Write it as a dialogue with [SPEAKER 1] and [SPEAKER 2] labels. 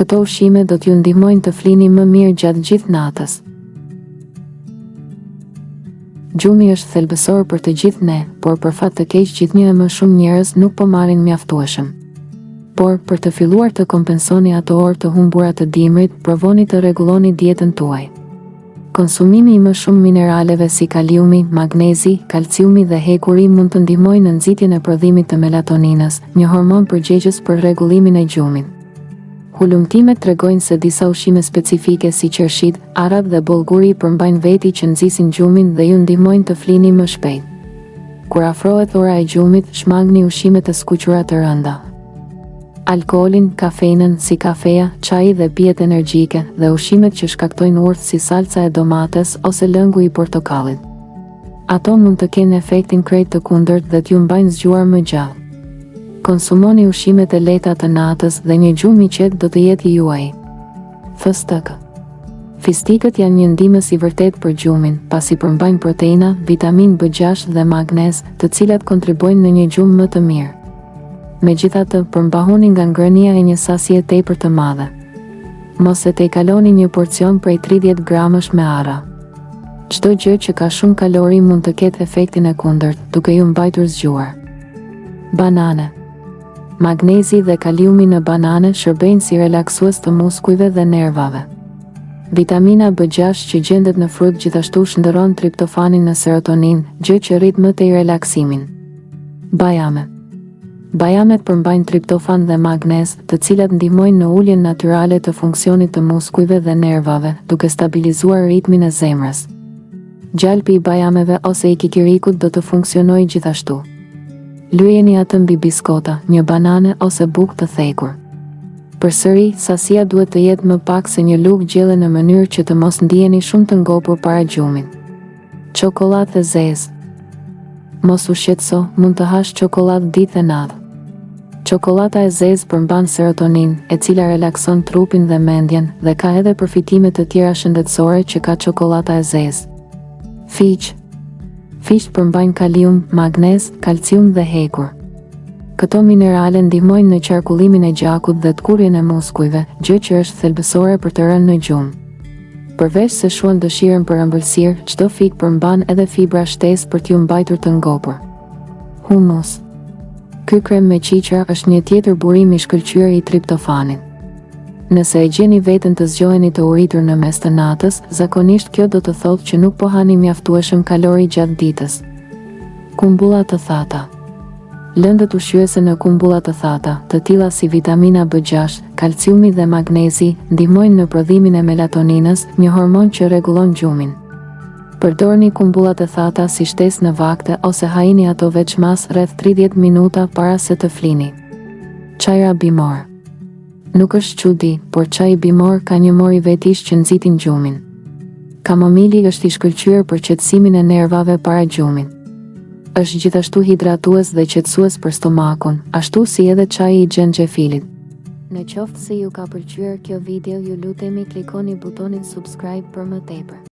[SPEAKER 1] Këto ushqime do t'ju ndihmojnë të flini më mirë gjatë gjithë natës. Gjumi është thelbësor për të gjithë ne, por për fat të keq gjithnjë e më shumë njerëz nuk po marrin mjaftueshëm. Por, për të filluar të kompensoni ato orë të humbura të dimrit, provoni të rregulloni dietën tuaj. Konsumimi i më shumë mineraleve si kaliumi, magnezi, kalciumi dhe hekuri mund të ndihmojnë në nxitjen e prodhimit të melatoninës, një hormon përgjegjës për rregullimin e gjumit. Hulumtimet tregojnë se disa ushqime specifike si qershit, arrat dhe bollguri përmbajnë veti që nxisin gjumin dhe ju ndihmojnë të flini më shpejt. Kur afrohet ora e gjumit, shmangni ushqimet e skuqura të rënda. Alkoolin, kafeinën si kafeja, çaji dhe pijet energjike dhe ushqimet që shkaktojnë urth si salca e domates ose lëngu i portokallit. Ato mund të kenë efektin krejt të kundërt dhe t'ju mbajnë zgjuar më gjallë. Konsumoni ushqimet e lehta të natës dhe një gjumë i qetë do të jetë i juaj. FSTK. Fistikët janë një ndihmës i vërtet për gjumin, pasi përmbajnë proteina, vitamin B6 dhe magnez, të cilat kontribojnë në një gjumë më të mirë. Megjithatë, përmbahuni nga ngrënia e një sasie tepër të madhe. Mos e tejkaloni një porcion prej 30 gramësh me arra. Çdo gjë që ka shumë kalori mund të ketë efektin e kundërt, duke ju mbajtur zgjuar. Banane. Magnezi dhe kaliumi në banane shërbejnë si relaksues të muskujve dhe nervave. Vitamina B6 që gjendet në frut gjithashtu shndërron triptofanin në serotonin, gjë që rrit më tej relaksimin. Bajame. Bajamet përmbajnë triptofan dhe magnez, të cilat ndihmojnë në uljen natyrale të funksionit të muskujve dhe nervave, duke stabilizuar ritmin e zemrës. Gjalpi i bajameve ose i kikirikut do të funksionojë gjithashtu. Lyejeni atë mbi biskota, një banane ose bukë të thekur. Përsëri, sasia duhet të jetë më pak se një lugë gjelle në mënyrë që të mos ndiheni shumë të ngopur para gjumit. Çokoladë e zezë. Mos u shqetëso, mund të hash çokoladë ditë e natë. Çokolada e zezë përmban serotonin, e cila relakson trupin dhe mendjen, dhe ka edhe përfitime të tjera shëndetësore që ka çokolada e zezë. Fiq. Fisht përmbajnë kalium, magnez, kalcium dhe hekur. Këto minerale ndihmojnë në qarkullimin e gjakut dhe t'kurjen e muskujve, gjë që është thelbësore për të rënë në gjumë. Përveç se shuan dëshirën për ëmbëlsirë, çdo fik përmban edhe fibra shtesë për t'ju mbajtur të ngopur. Humus. Ky krem me qiqra është një tjetër burim i shkëlqyer i triptofanit. Nëse e gjeni veten të zgjoheni të uritur në mes të natës, zakonisht kjo do të thotë që nuk po hani mjaftueshëm kalori gjatë ditës. Kumbulla të thata. Lëndët ushqyese në kumbulla të thata, të tilla si vitamina B6, kalciumi dhe magnezi, ndihmojnë në prodhimin e melatoninës, një hormon që rregullon gjumin. Përdorni kumbulla të thata si shtesë në vakte ose hajini ato veçmas rreth 30 minuta para se të flini. Çajra bimor. Nuk është çudi, por çaji bimor ka një mor i vetis që nxitin gjumin. Kamomili është i shkëlqyer për qetësimin e nervave para gjumit. Është gjithashtu hidratues dhe qetësues për stomakun, ashtu si edhe çaji i xhenxhefilit. Në qoftë se ju ka pëlqyer kjo video, ju lutemi klikoni butonin subscribe për më tepër.